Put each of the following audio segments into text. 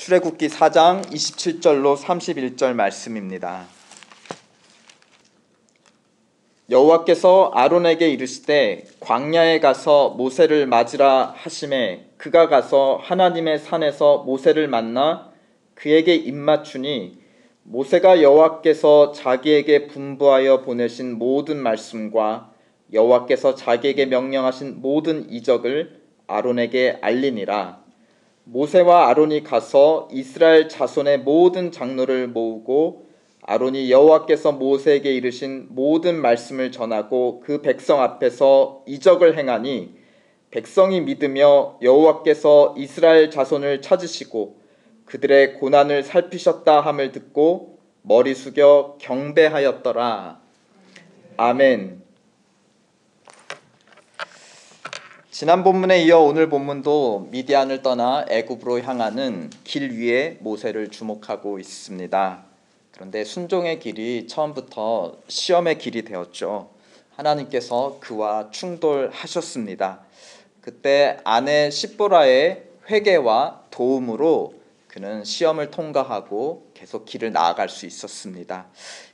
출애굽기 4장 27절로 31절 말씀입니다. 여호와께서 아론에게 이르시되 광야에 가서 모세를 맞으라 하시매 그가 가서 하나님의 산에서 모세를 만나 그에게 입맞추니 모세가 여호와께서 자기에게 분부하여 보내신 모든 말씀과 여호와께서 자기에게 명령하신 모든 이적을 아론에게 알리니라. 모세와 아론이 가서 이스라엘 자손의 모든 장로를 모으고 아론이 여호와께서 모세에게 이르신 모든 말씀을 전하고 그 백성 앞에서 이적을 행하니 백성이 믿으며 여호와께서 이스라엘 자손을 찾으시고 그들의 고난을 살피셨다 함을 듣고 머리 숙여 경배하였더라. 아멘. 지난 본문에 이어 오늘 본문도 미디안을 떠나 애굽으로 향하는 길 위에 모세를 주목하고 있습니다. 그런데 순종의 길이 처음부터 시험의 길이 되었죠. 하나님께서 그와 충돌하셨습니다. 그때 아내 십보라의 회개와 도움으로 그는 시험을 통과하고 계속 길을 나아갈 수 있었습니다.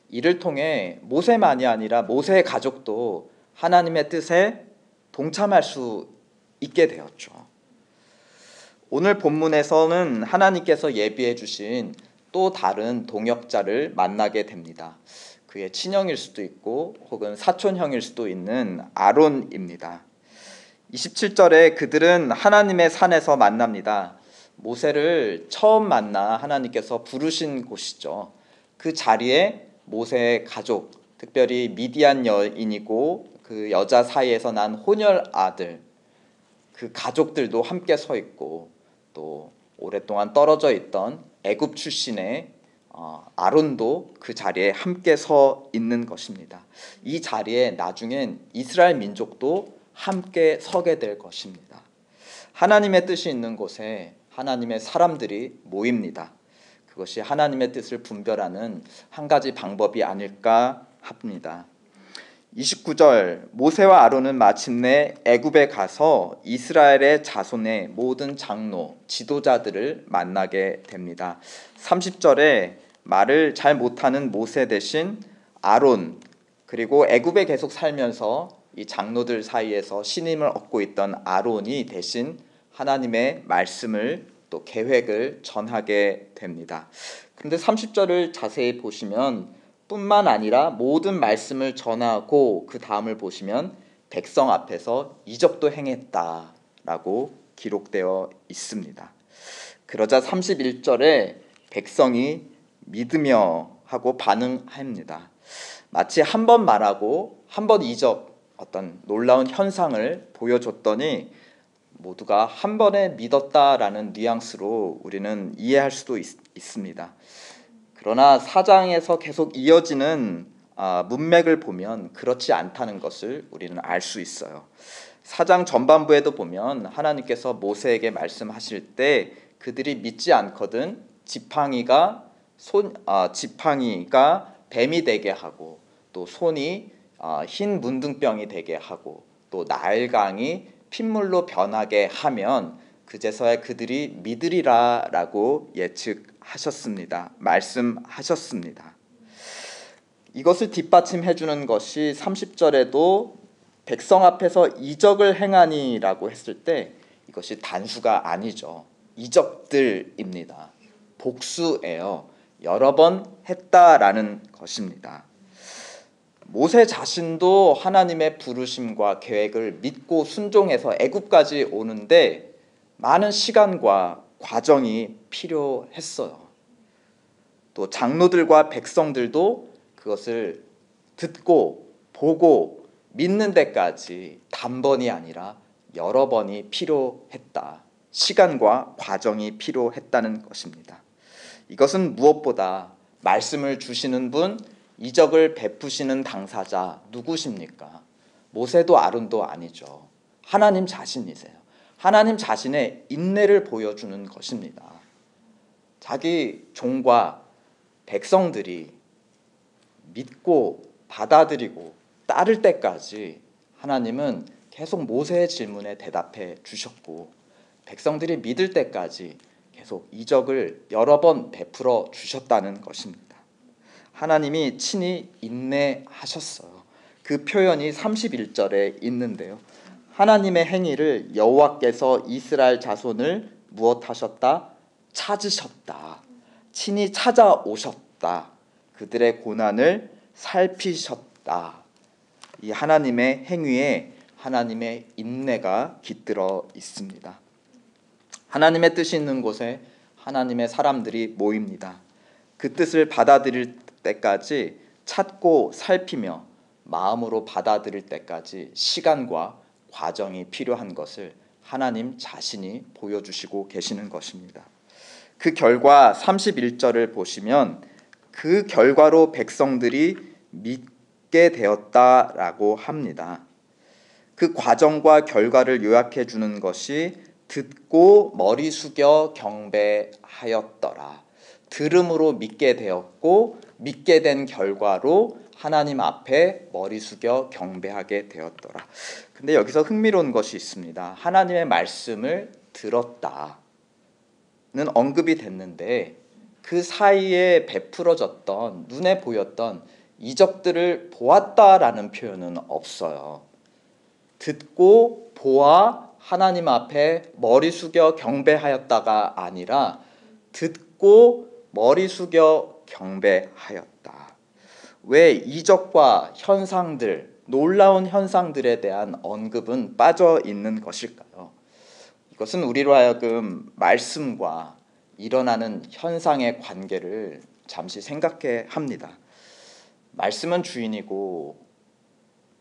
이를 통해 모세만이 아니라 모세의 가족도 하나님의 뜻에 동참할 수 있게 되었죠. 오늘 본문에서는 하나님께서 예비해 주신 또 다른 동역자를 만나게 됩니다. 그의 친형일 수도 있고 혹은 사촌형일 수도 있는 아론입니다. 27절에 그들은 하나님의 산에서 만납니다. 모세를 처음 만나 하나님께서 부르신 곳이죠. 그 자리에 모세의 가족, 특별히 미디안 여인이고 그 여자 사이에서 난 혼혈 아들, 그 가족들도 함께 서 있고 또 오랫동안 떨어져 있던 애굽 출신의 아론도 그 자리에 함께 서 있는 것입니다. 이 자리에 나중엔 이스라엘 민족도 함께 서게 될 것입니다. 하나님의 뜻이 있는 곳에 하나님의 사람들이 모입니다. 그것이 하나님의 뜻을 분별하는 한 가지 방법이 아닐까 합니다. 29절 모세와 아론은 마침내 애굽에 가서 이스라엘의 자손의 모든 장로, 지도자들을 만나게 됩니다. 30절에 말을 잘 못하는 모세 대신 아론, 그리고 애굽에 계속 살면서 이 장로들 사이에서 신임을 얻고 있던 아론이 대신 하나님의 말씀을 또 계획을 전하게 됩니다. 그런데 30절을 자세히 보시면 뿐만 아니라 모든 말씀을 전하고 그 다음을 보시면 백성 앞에서 이적도 행했다라고 기록되어 있습니다. 그러자 31절에 백성이 믿으며 하고 반응합니다. 마치 한 번 말하고 한 번 이적, 어떤 놀라운 현상을 보여줬더니 모두가 한 번에 믿었다라는 뉘앙스로 우리는 이해할 수도 있습니다. 그러나 4장에서 계속 이어지는 문맥을 보면 그렇지 않다는 것을 우리는 알 수 있어요. 4장 전반부에도 보면 하나님께서 모세에게 말씀하실 때 그들이 믿지 않거든 지팡이가 뱀이 되게 하고 또 손이 흰 문둥병이 되게 하고 또 나일강이 핏물로 변하게 하면 그제서야 그들이 믿으리라라고 예측하셨습니다. 말씀하셨습니다. 이것을 뒷받침해 주는 것이 30절에도 백성 앞에서 이적을 행하니라고 했을 때 이것이 단수가 아니죠. 이적들입니다. 복수예요. 여러 번 했다라는 것입니다. 모세 자신도 하나님의 부르심과 계획을 믿고 순종해서 애굽까지 오는데 많은 시간과 과정이 필요했어요. 또 장로들과 백성들도 그것을 듣고 보고 믿는 데까지 단번이 아니라 여러 번이 필요했다. 시간과 과정이 필요했다는 것입니다. 이것은 무엇보다 말씀을 주시는 분, 이적을 베푸시는 당사자 누구십니까? 모세도 아론도 아니죠. 하나님 자신이세요. 하나님 자신의 인내를 보여주는 것입니다. 자기 종과 백성들이 믿고 받아들이고 따를 때까지 하나님은 계속 모세의 질문에 대답해 주셨고 백성들이 믿을 때까지 계속 이적을 여러 번 베풀어 주셨다는 것입니다. 하나님이 친히 인내하셨어요. 그 표현이 31절에 있는데요. 하나님의 행위를 여호와께서 이스라엘 자손을 무엇하셨다? 찾으셨다. 친히 찾아오셨다. 그들의 고난을 살피셨다. 이 하나님의 행위에 하나님의 인내가 깃들어 있습니다. 하나님의 뜻이 있는 곳에 하나님의 사람들이 모입니다. 그 뜻을 받아들일 때까지 찾고 살피며 마음으로 받아들일 때까지 시간과 과정이 필요한 것을 하나님 자신이 보여주시고 계시는 것입니다. 그 결과 31절을 보시면 그 결과로 백성들이 믿게 되었다라고 합니다. 그 과정과 결과를 요약해 주는 것이 듣고 머리 숙여 경배하였더라. 들음으로 믿게 되었고 믿게 된 결과로 하나님 앞에 머리 숙여 경배하게 되었더라. 근데 여기서 흥미로운 것이 있습니다. 하나님의 말씀을 들었다는 언급이 됐는데 그 사이에 베풀어졌던 눈에 보였던 이적들을 보았다라는 표현은 없어요. 듣고 보아 하나님 앞에 머리 숙여 경배하였다가 아니라 듣고 머리 숙여 경배하였다. 왜 이적과 현상들, 놀라운 현상들에 대한 언급은 빠져 있는 것일까요? 이것은 우리로 하여금 말씀과 일어나는 현상의 관계를 잠시 생각해 합니다. 말씀은 주인이고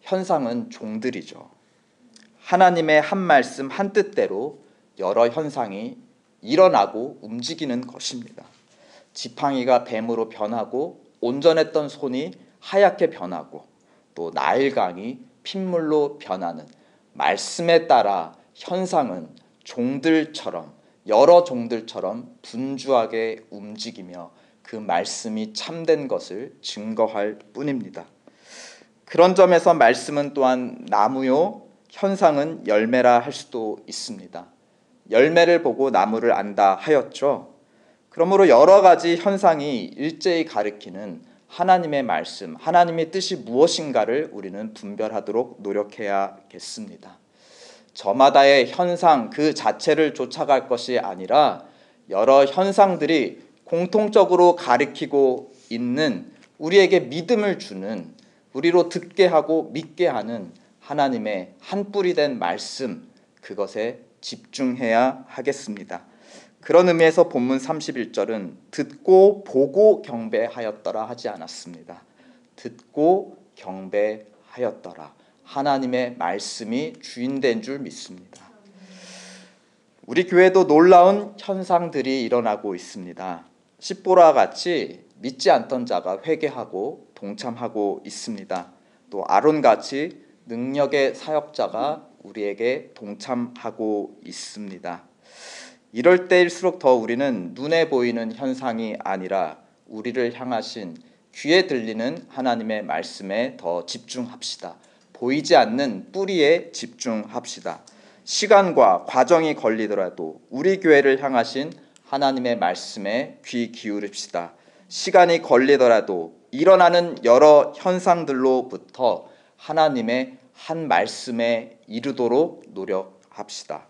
현상은 종들이죠. 하나님의 한 말씀 한 뜻대로 여러 현상이 일어나고 움직이는 것입니다. 지팡이가 뱀으로 변하고 온전했던 손이 하얗게 변하고 또 나일강이 핏물로 변하는 말씀에 따라 현상은 종들처럼 여러 종들처럼 분주하게 움직이며 그 말씀이 참된 것을 증거할 뿐입니다. 그런 점에서 말씀은 또한 나무요 현상은 열매라 할 수도 있습니다. 열매를 보고 나무를 안다 하였죠. 그러므로 여러 가지 현상이 일제히 가리키는 하나님의 말씀, 하나님의 뜻이 무엇인가를 우리는 분별하도록 노력해야겠습니다. 저마다의 현상 그 자체를 쫓아갈 것이 아니라 여러 현상들이 공통적으로 가리키고 있는 우리에게 믿음을 주는 우리로 듣게 하고 믿게 하는 하나님의 한 뿌리 된 말씀 그것에 집중해야 하겠습니다. 그런 의미에서 본문 31절은 듣고 보고 경배하였더라 하지 않았습니다. 듣고 경배하였더라. 하나님의 말씀이 주인된 줄 믿습니다. 우리 교회도 놀라운 현상들이 일어나고 있습니다. 십보라와 같이 믿지 않던 자가 회개하고 동참하고 있습니다. 또 아론같이 능력의 사역자가 우리에게 동참하고 있습니다. 이럴 때일수록 더 우리는 눈에 보이는 현상이 아니라 우리를 향하신 귀에 들리는 하나님의 말씀에 더 집중합시다. 보이지 않는 뿌리에 집중합시다. 시간과 과정이 걸리더라도 우리 교회를 향하신 하나님의 말씀에 귀 기울입시다. 시간이 걸리더라도 일어나는 여러 현상들로부터 하나님의 한 말씀에 이르도록 노력합시다.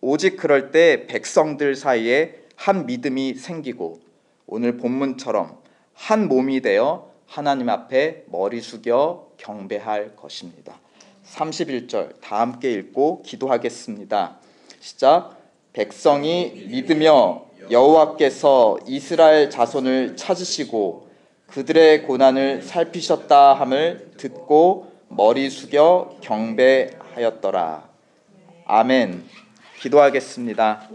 오직 그럴 때 백성들 사이에 한 믿음이 생기고 오늘 본문처럼 한 몸이 되어 하나님 앞에 머리 숙여 경배할 것입니다. 31절 다 함께 읽고 기도하겠습니다. 시작. 백성이 믿으며 여호와께서 이스라엘 자손을 찾으시고 그들의 고난을 살피셨다 함을 듣고 머리 숙여 경배하였더라. 아멘. 기도하겠습니다.